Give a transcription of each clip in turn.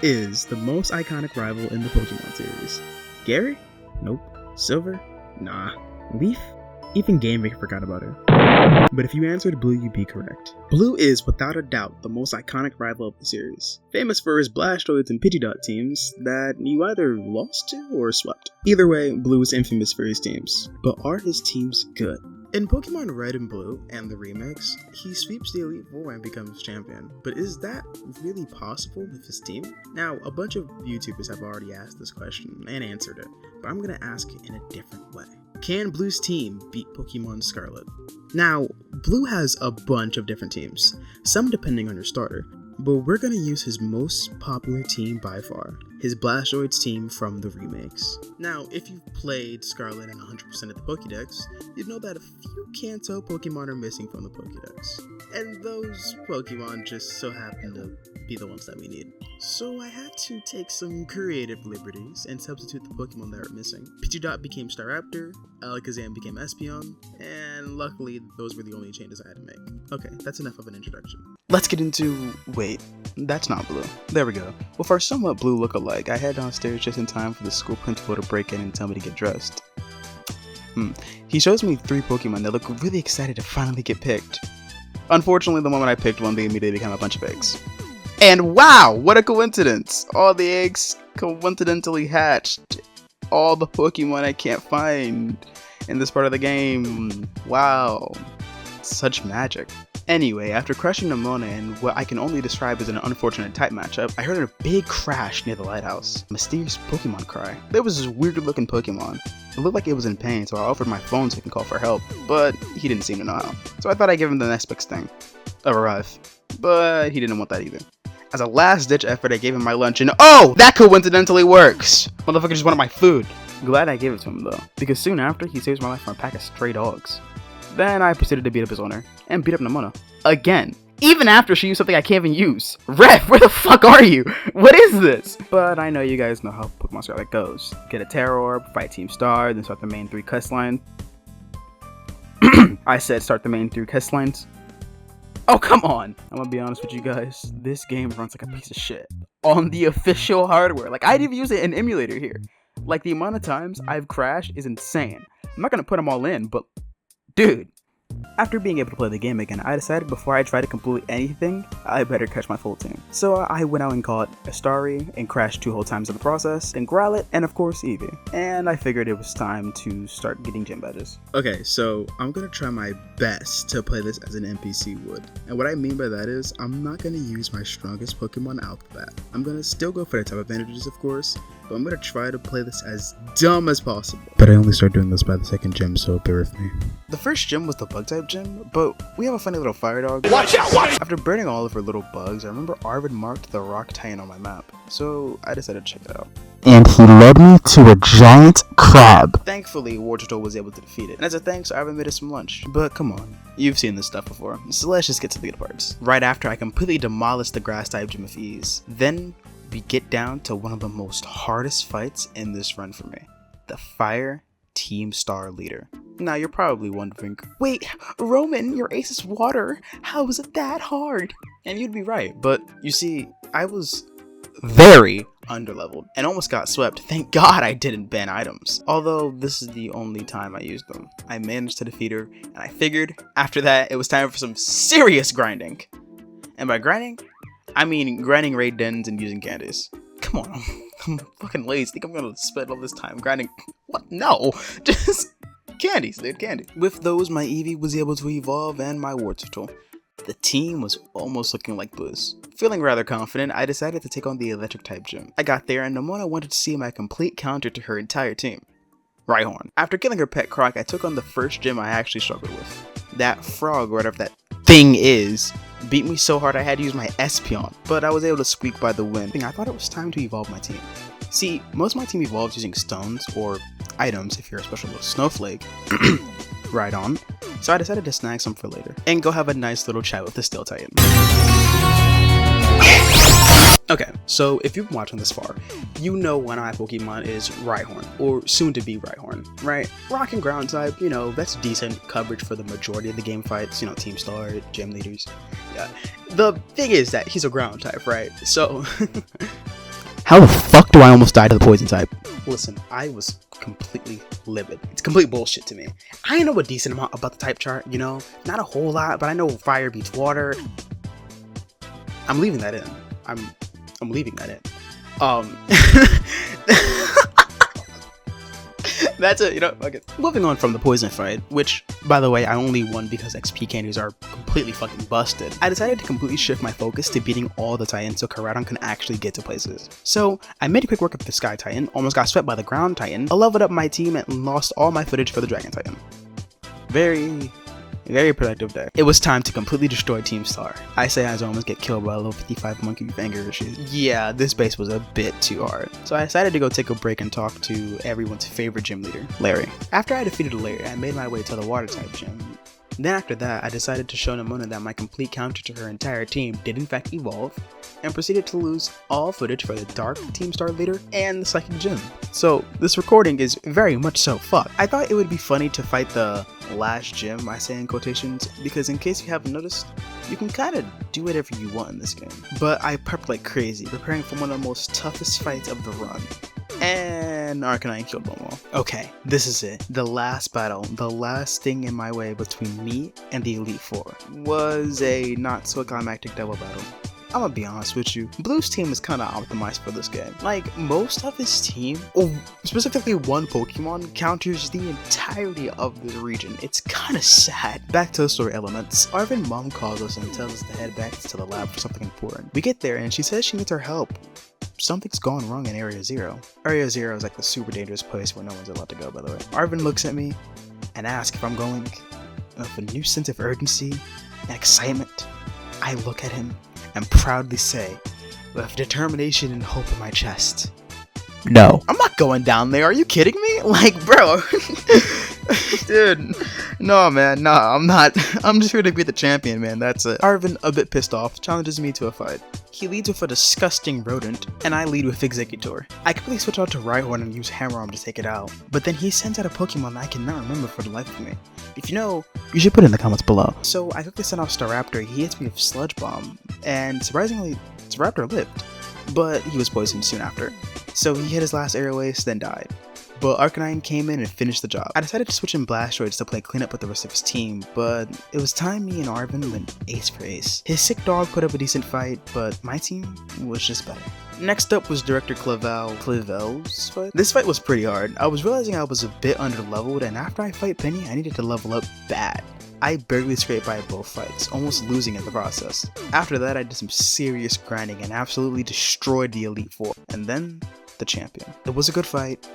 is the most iconic rival in the Pokemon series? Gary? Nope. Silver? Nah. Leaf? Even Game Freak forgot about her. But if you answered Blue, you'd be correct. Blue is, without a doubt, the most iconic rival of the series. Famous for his Blastoids and Pidgeot teams that you either lost to or swept. Either way, Blue is infamous for his teams. But are his teams good? In Pokemon Red and Blue and the remakes, he sweeps the Elite Four and becomes champion. But is that really possible with his team? Now, a bunch of YouTubers have already asked this question and answered it, but I'm gonna ask it in a different way. Can Blue's team beat Pokemon Scarlet? Now, Blue has a bunch of different teams, some depending on your starter, but we're gonna use his most popular team by far, his Blastoids team from the remakes. Now, if you've played Scarlet and 100% of the Pokédex, you'd know that a few Kanto Pokemon are missing from the Pokédex. And those Pokemon just so happen to be the ones that we need. So I had to take some creative liberties and substitute the Pokemon that are missing. Pidgeot became Staraptor, Alakazam became Espeon, and luckily those were the only changes I had to make. Okay, that's enough of an introduction. Let's get into... wait, that's not Blue. There we go. Well, for a somewhat Blue look-alike, I head downstairs just in time for the school principal to break in and tell me to get dressed. He shows me 3 Pokemon that look really excited to finally get picked. Unfortunately, the moment I picked one, they immediately became a bunch of eggs. And wow, what a coincidence! All the eggs coincidentally hatched. All the Pokemon I can't find in this part of the game. Wow, such magic. Anyway, after crushing Nemona in what I can only describe as an unfortunate type matchup, I heard a big crash near the lighthouse. A mysterious Pokemon cry. There was this weird looking Pokemon. It looked like it was in pain, so I offered my phone so he can call for help, but he didn't seem to know how. So I thought I'd give him the next best thing, a revive. But he didn't want that either. As a last ditch effort, I gave him my lunch and oh! That coincidentally works! Motherfucker just wanted my food. Glad I gave it to him though, because soon after, he saves my life from a pack of stray dogs. Then I proceeded to beat up his owner, and beat up Nemona. Again! Even after she used something I can't even use! Ref, where the fuck are you? What is this? But I know you guys know how Pokemon Scarlet goes. Get a Terror Orb, fight Team Star, then start the main 3 quest lines. I said start the main 3 quest lines. Oh, come on! I'm gonna be honest with you guys, this game runs like a piece of shit. On the official hardware. Like, I didn't even use an emulator here. Like, the amount of times I've crashed is insane. I'm not gonna put them all in, but... dude! After being able to play the game again, I decided before I try to complete anything, I better catch my full team. So I went out and caught Astari, and crashed 2 whole times in the process, then Growlithe, and of course Eevee. And I figured it was time to start getting gym badges. Okay, so I'm gonna try my best to play this as an NPC would. And what I mean by that is, I'm not gonna use my strongest Pokemon out the bat. I'm gonna still go for the type advantages, of course, but I'm gonna try to play this as dumb as possible. But I only start doing this by the 2nd gym, so bear with me. The first gym was the bug type gym, but we have a funny little fire dog. Watch out! After burning all of her little bugs, I remember Arvid marked the rock titan on my map, so I decided to check it out. And he led me to a giant crab. Thankfully, Wartortle was able to defeat it, and as a thanks, Arvid made us some lunch. But come on, you've seen this stuff before, so let's just get to the good parts. Right after, I completely demolished the grass type gym with ease. Then we get down to one of the most hardest fights in this run for me. The Fire Team Star leader. Now you're probably wondering, wait, Roman, your ace is water. How is it that hard? And you'd be right, but you see, I was very underleveled and almost got swept. Thank God I didn't ban items. Although this is the only time I used them. I managed to defeat her, and I figured after that it was time for some serious grinding. And by grinding, I mean grinding raid dens and using candies. Come on, I'm fucking lazy. Think I'm gonna spend all this time grinding? What? No, just candies, dude, candy. With those, my Eevee was able to evolve and my Wartortle. The team was almost looking like Blue's. Feeling rather confident, I decided to take on the electric type gym. I got there and Nemona wanted to see my complete counter to her entire team. Rhyhorn. After killing her pet Croc, I took on the first gym I actually struggled with. That frog, or whatever that thing is, beat me so hard I had to use my Espeon, but I was able to squeak by the wind. I thought it was time to evolve my team. See, most of my team evolves using stones, or items if you're a special little snowflake. Right on. So I decided to snag some for later, and go have a nice little chat with the Steel Titan. Okay, so if you've been watching this far, you know one of my Pokemon is Rhyhorn, or soon to be Rhyhorn, right? Rock and ground type, you know, that's decent coverage for the majority of the game fights, you know, Team Star, gym leaders. Yeah. The thing is that he's a ground type, right? So How the fuck do I almost die to the poison type? Listen, I was completely livid. It's complete bullshit to me. I know a decent amount about the type chart, you know? Not a whole lot, but I know fire beats water. I'm leaving that in. I'm leaving that in. That's it, you know, okay. Moving on from the poison fight, which, by the way, I only won because XP candies are completely fucking busted. I decided to completely shift my focus to beating all the Titans so Karaton can actually get to places. So, I made a quick work of the Sky Titan, almost got swept by the Ground Titan, I leveled up my team and lost all my footage for the Dragon Titan. Very productive day. It was time to completely destroy Team Star. I say I almost get killed by a level 55 monkey with anger issues. Yeah, this base was a bit too hard. So I decided to go take a break and talk to everyone's favorite gym leader, Larry. After I defeated Larry, I made my way to the water type gym. Then after that, I decided to show Nimona that my complete counter to her entire team did in fact evolve, and proceeded to lose all footage for the Dark Team Star leader and the Psychic Gym. So this recording is very much so fucked. I thought it would be funny to fight the last gym, I say in quotations, because in case you haven't noticed, you can kinda do whatever you want in this game. But I prepped like crazy, preparing for one of the most toughest fights of the run. And Arcanine killed one more. Okay, this is it. The last battle, the last thing in my way between me and the Elite Four, was a not so climactic double battle. I'm gonna be honest with you, Blue's team is kinda optimized for this game. Like, most of his team, or specifically one Pokemon, counters the entirety of the region. It's kinda sad. Back to the story elements. Arvin's mom calls us and tells us to head back to the lab for something important. We get there and she says she needs our help. Something's gone wrong in Area 0. Area 0 is like the super dangerous place where no one's allowed to go, by the way. Arvin looks at me and asks if I'm going. And with a new sense of urgency and excitement, I look at him and proudly say, with determination and hope in my chest, no. I'm not going down there, are you kidding me? Like, bro. Dude, no man, nah, I'm not. I'm just here to be the champion, man, that's it. Arvin, a bit pissed off, challenges me to a fight. He leads with a disgusting rodent, and I lead with Executor. I quickly switch out to Rhyhorn and use Hammer Arm to take it out, but then he sends out a Pokemon that I cannot remember for the life of me. If you know, you should put it in the comments below. So I quickly send off Staraptor, he hits me with Sludge Bomb, and surprisingly, Staraptor lived, but he was poisoned soon after. So he hit his last Aerial Ace, then died. But Arcanine came in and finished the job. I decided to switch in Blastoise to play cleanup with the rest of his team, but it was time me and Arvin went ace for ace. His sick dog put up a decent fight, but my team was just better. Next up was Director Clavel's fight. This fight was pretty hard. I was realizing I was a bit underleveled, and after I fight Penny, I needed to level up bad. I barely scraped by both fights, almost losing in the process. After that, I did some serious grinding and absolutely destroyed the Elite Four, and then the champion. It was a good fight,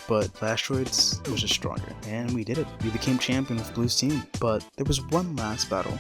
but Blastoise was just stronger, and we did it. We became champion with Blue's team, but there was one last battle.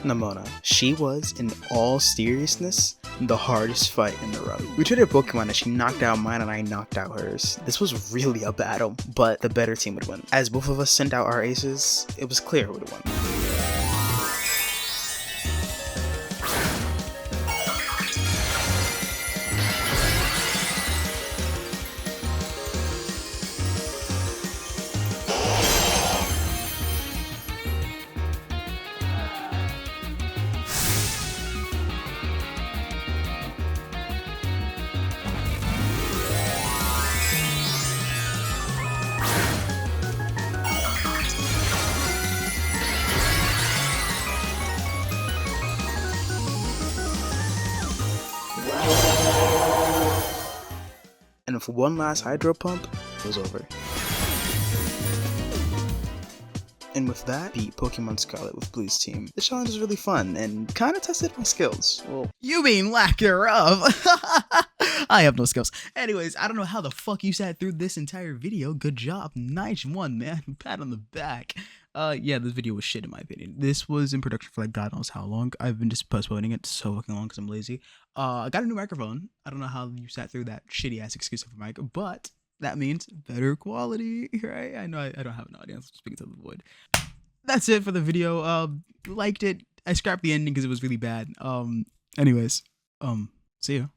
Nimona. She was, in all seriousness, the hardest fight in the run. We traded Pokemon and she knocked out mine and I knocked out hers. This was really a battle, but the better team would win. As both of us sent out our aces, it was clear who would win. And with one last Hydro Pump, it was over. And with that, beat Pokemon Scarlet with Blue's team. The challenge was really fun and kind of tested my skills. Well, you mean lack thereof. I have no skills. Anyways, I don't know how the fuck you sat through this entire video. Good job. Nice one, man. Pat on the back. Yeah, this video was shit in my opinion. This was in production for like God knows how long. I've been just postponing it so fucking long because I'm lazy. I got a new microphone. I don't know how you sat through that shitty ass excuse for mic, but that means better quality, right? I know I don't have an audience. I'm speaking to the void. That's it for the video. Liked it. I scrapped the ending because it was really bad. Anyways, see ya.